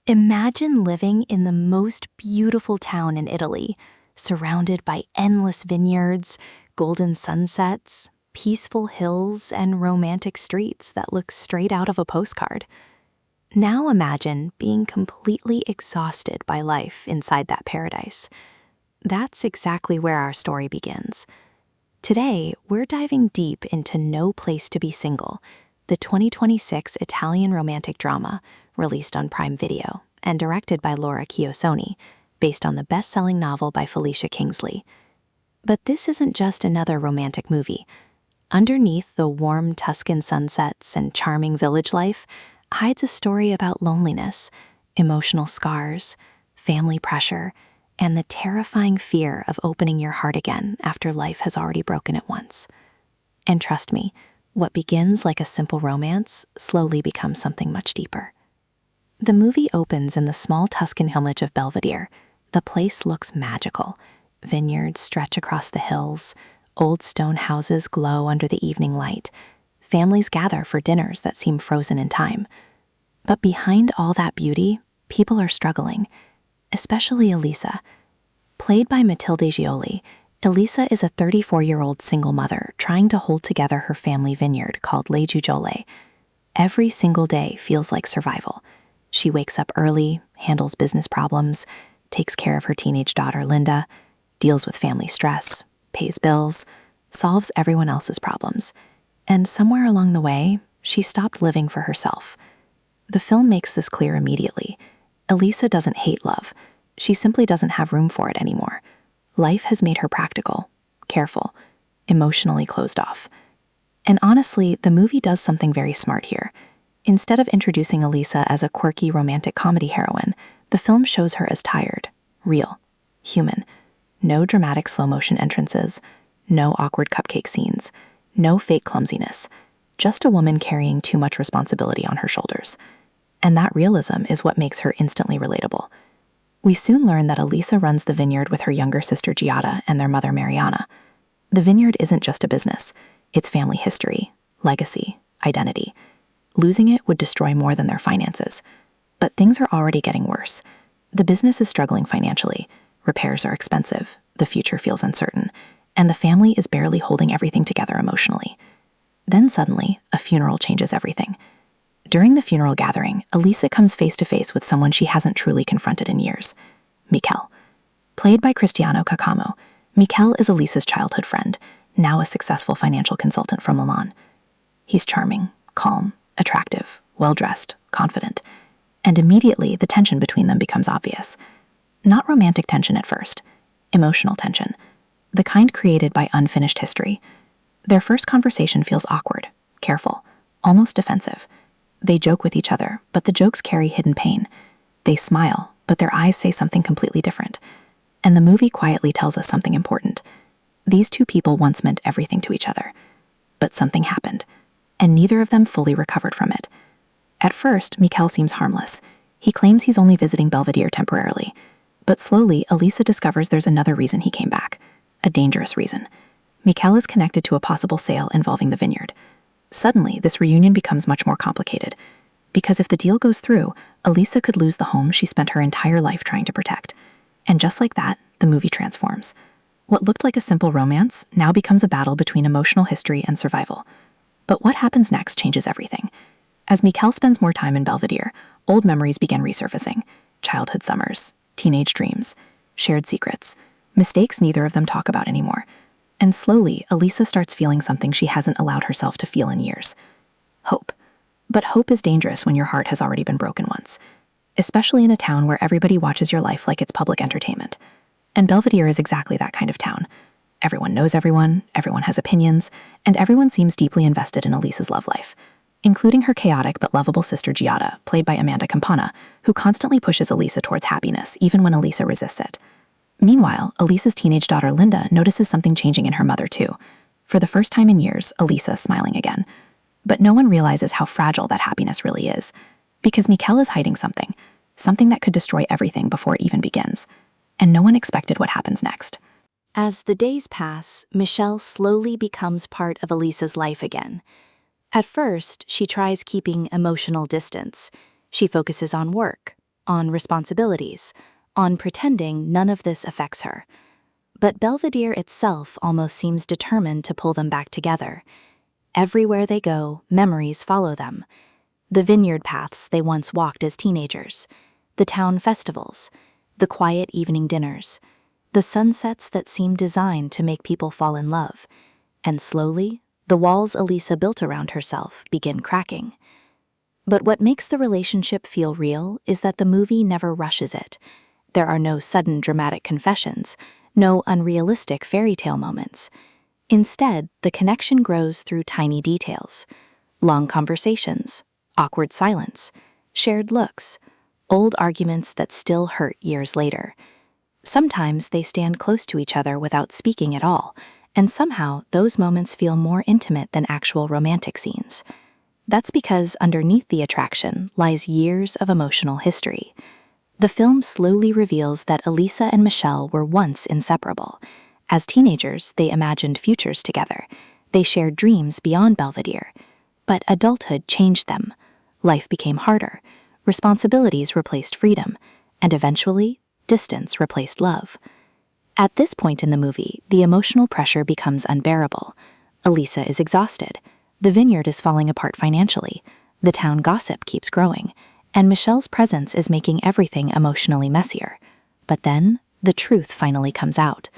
Imagine living in the most beautiful town in Italy, surrounded by endless vineyards, golden sunsets, peaceful hills, and romantic streets that look straight out of a postcard. Now imagine being completely exhausted by life inside that paradise. That's exactly where our story begins. Today, we're diving deep into No Place to Be Single, the 2026 Italian romantic drama released on Prime Video and directed by Laura Chiossone, based on the best-selling novel by Felicia Kingsley. But this isn't just another romantic movie. Underneath the warm Tuscan sunsets and charming village life hides a story about loneliness, emotional scars, family pressure, and the terrifying fear of opening your heart again after life has already broken it once. And trust me, what begins like a simple romance slowly becomes something much deeper. The movie opens in the small Tuscan hamlet of Belvedere. The place looks magical. Vineyards stretch across the hills, old stone houses glow under the evening light. Families gather for dinners that seem frozen in time. But behind all that beauty, people are struggling, especially Elisa. Played by Matilde Gioli, Elisa is a 34-year-old single mother trying to hold together her family vineyard called Le Giugiole. Every single day feels like survival. She wakes up early, handles business problems, takes care of her teenage daughter Linda, deals with family stress, pays bills, solves everyone else's problems. And somewhere along the way, she stopped living for herself. The film makes this clear immediately. Elisa doesn't hate love. She simply doesn't have room for it anymore. Life has made her practical, careful, emotionally closed off. And honestly, the movie does something very smart here. Instead of introducing Elisa as a quirky romantic comedy heroine, the film shows her as tired, real, human. No dramatic slow-motion entrances, no awkward cupcake scenes, no fake clumsiness, just a woman carrying too much responsibility on her shoulders. And that realism is what makes her instantly relatable. We soon learn that Elisa runs the vineyard with her younger sister Giada and their mother Mariana. The vineyard isn't just a business, it's family history, legacy, identity. Losing it would destroy more than their finances. But things are already getting worse. The business is struggling financially, repairs are expensive, the future feels uncertain, and the family is barely holding everything together emotionally. Then suddenly, a funeral changes everything. During the funeral gathering, Elisa comes face to face with someone she hasn't truly confronted in years, Michele. Played by Cristiano Caccamo, Michele is Elisa's childhood friend, now a successful financial consultant from Milan. He's charming, calm, attractive, well-dressed, confident, and immediately the tension between them becomes obvious. Not romantic tension at first, emotional tension, the kind created by unfinished history. Their first conversation feels awkward, careful, almost defensive. They joke with each other, but the jokes carry hidden pain. They smile, but their eyes say something completely different. And the movie quietly tells us something important. These two people once meant everything to each other. But something happened, and neither of them fully recovered from it. At first, Michele seems harmless. He claims he's only visiting Belvedere temporarily. But slowly, Elisa discovers there's another reason he came back. A dangerous reason. Michele is connected to a possible sale involving the vineyard. Suddenly, this reunion becomes much more complicated. Because if the deal goes through, Elisa could lose the home she spent her entire life trying to protect. And just like that, the movie transforms. What looked like a simple romance now becomes a battle between emotional history and survival. But what happens next changes everything. As Michele spends more time in Belvedere, old memories begin resurfacing. Childhood summers, teenage dreams, shared secrets, mistakes neither of them talk about anymore. And slowly, Elisa starts feeling something she hasn't allowed herself to feel in years. Hope. But hope is dangerous when your heart has already been broken once, especially in a town where everybody watches your life like it's public entertainment. And Belvedere is exactly that kind of town. Everyone knows everyone has opinions, and everyone seems deeply invested in Elisa's love life, including her chaotic but lovable sister Giada, played by Campana, who constantly pushes Elisa towards happiness even when Elisa resists it. Meanwhile, Elisa's teenage daughter Linda notices something changing in her mother too. For the first time in years, Elisa is smiling again. But no one realizes how fragile that happiness really is, because Michele is hiding something that could destroy everything before it even begins. And no one expected what happens next. As the days pass, Michele slowly becomes part of Elisa's life again. At first, she tries keeping emotional distance. She focuses on work, on responsibilities, on pretending none of this affects her. But Belvedere itself almost seems determined to pull them back together. Everywhere they go, memories follow them. The vineyard paths they once walked as teenagers, the town festivals, the quiet evening dinners, the sunsets that seem designed to make people fall in love. And slowly, the walls Elisa built around herself begin cracking. But what makes the relationship feel real is that the movie never rushes it. There are no sudden dramatic confessions, no unrealistic fairy tale moments. Instead, the connection grows through tiny details. Long conversations, awkward silence, shared looks, old arguments that still hurt years later. Sometimes they stand close to each other without speaking at all, and somehow those moments feel more intimate than actual romantic scenes. That's because underneath the attraction lies years of emotional history. The film slowly reveals that Elisa and Michele were once inseparable. As teenagers, they imagined futures together. They shared dreams beyond Belvedere. But adulthood changed them. Life became harder. Responsibilities replaced freedom. And eventually, distance replaced love. At this point in the movie, the emotional pressure becomes unbearable. Elisa is exhausted. The vineyard is falling apart financially. The town gossip keeps growing. And Michelle's presence is making everything emotionally messier. But then, the truth finally comes out.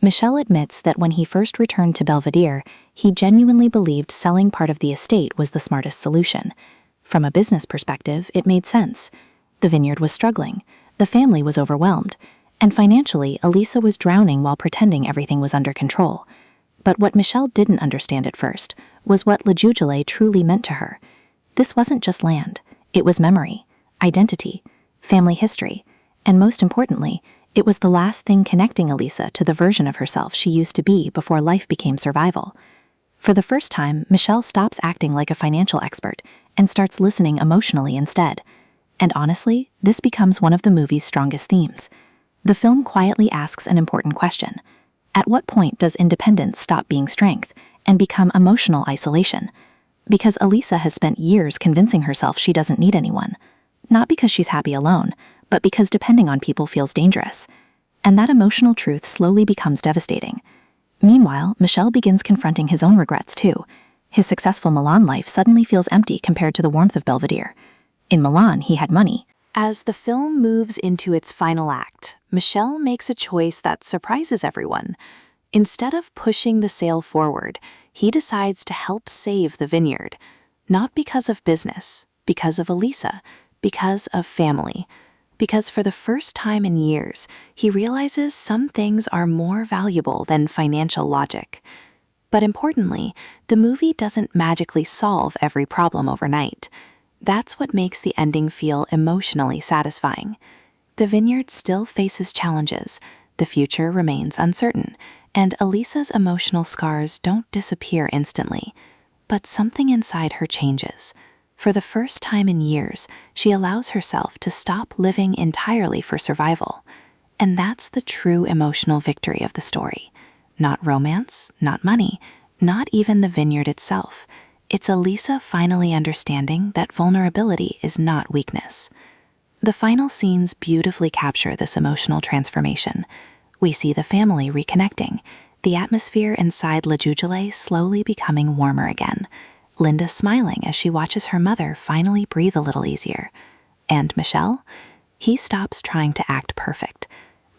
Michele admits that when he first returned to Belvedere, he genuinely believed selling part of the estate was the smartest solution. From a business perspective, it made sense. The vineyard was struggling. The family was overwhelmed. And financially, Elisa was drowning while pretending everything was under control. But what Michele didn't understand at first was what La Giugile truly meant to her. This wasn't just land. It was memory, identity, family history, and most importantly, it was the last thing connecting Elisa to the version of herself she used to be before life became survival. For the first time, Michele stops acting like a financial expert and starts listening emotionally instead. And honestly, this becomes one of the movie's strongest themes. The film quietly asks an important question. At what point does independence stop being strength and become emotional isolation? Because Elisa has spent years convincing herself she doesn't need anyone. Not because she's happy alone, but because depending on people feels dangerous. And that emotional truth slowly becomes devastating. Meanwhile, Michele begins confronting his own regrets too. His successful Milan life suddenly feels empty compared to the warmth of Belvedere. In Milan, he had money. As the film moves into its final act, Michele makes a choice that surprises everyone. Instead of pushing the sale forward, he decides to help save the vineyard. Not because of business, because of Elisa, because of family. Because for the first time in years, he realizes some things are more valuable than financial logic. But importantly, the movie doesn't magically solve every problem overnight. That's what makes the ending feel emotionally satisfying. The vineyard still faces challenges, the future remains uncertain, and Elisa's emotional scars don't disappear instantly. But something inside her changes. For the first time in years, she allows herself to stop living entirely for survival. And that's the true emotional victory of the story. Not romance, not money, not even the vineyard itself. It's Elisa finally understanding that vulnerability is not weakness. The final scenes beautifully capture this emotional transformation. We see the family reconnecting, the atmosphere inside La Giugile slowly becoming warmer again. Linda smiling as she watches her mother finally breathe a little easier. And Michele? He stops trying to act perfect.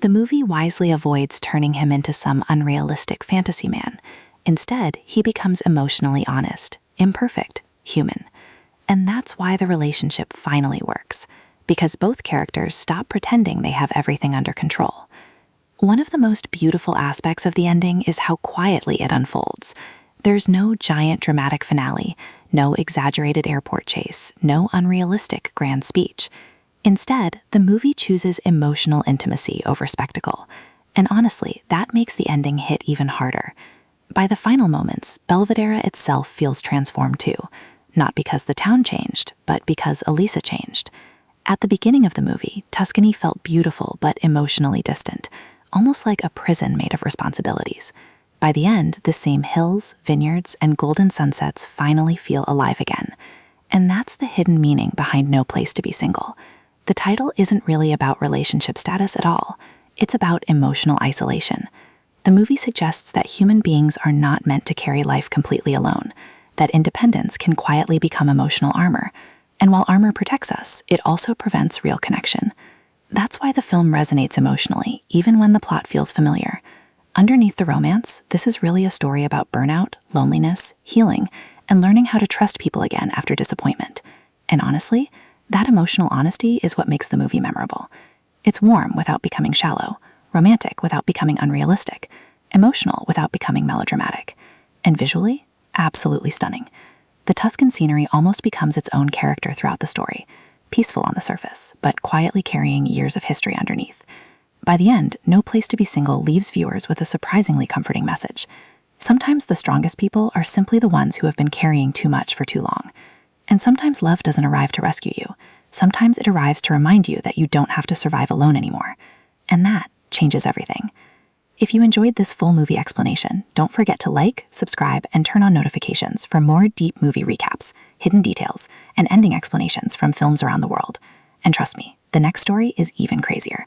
The movie wisely avoids turning him into some unrealistic fantasy man. Instead, he becomes emotionally honest, imperfect, human. And that's why the relationship finally works, because both characters stop pretending they have everything under control. One of the most beautiful aspects of the ending is how quietly it unfolds. There's no giant dramatic finale, no exaggerated airport chase, no unrealistic grand speech. Instead, the movie chooses emotional intimacy over spectacle. And honestly, that makes the ending hit even harder. By the final moments, Belvedere itself feels transformed too. Not because the town changed, but because Elisa changed. At the beginning of the movie, Tuscany felt beautiful but emotionally distant, almost like a prison made of responsibilities. By the end, the same hills, vineyards, and golden sunsets finally feel alive again. And that's the hidden meaning behind No Place to Be Single. The title isn't really about relationship status at all. It's about emotional isolation. The movie suggests that human beings are not meant to carry life completely alone, that independence can quietly become emotional armor. And while armor protects us, it also prevents real connection. That's why the film resonates emotionally, even when the plot feels familiar. Underneath the romance, this is really a story about burnout, loneliness, healing, and learning how to trust people again after disappointment. And honestly, that emotional honesty is what makes the movie memorable. It's warm without becoming shallow, romantic without becoming unrealistic, emotional without becoming melodramatic, and visually, absolutely stunning. The Tuscan scenery almost becomes its own character throughout the story, peaceful on the surface, but quietly carrying years of history underneath. By the end, No Place to Be Single leaves viewers with a surprisingly comforting message. Sometimes the strongest people are simply the ones who have been carrying too much for too long. And sometimes love doesn't arrive to rescue you. Sometimes it arrives to remind you that you don't have to survive alone anymore. And that changes everything. If you enjoyed this full movie explanation, don't forget to like, subscribe, and turn on notifications for more deep movie recaps, hidden details, and ending explanations from films around the world. And trust me, the next story is even crazier.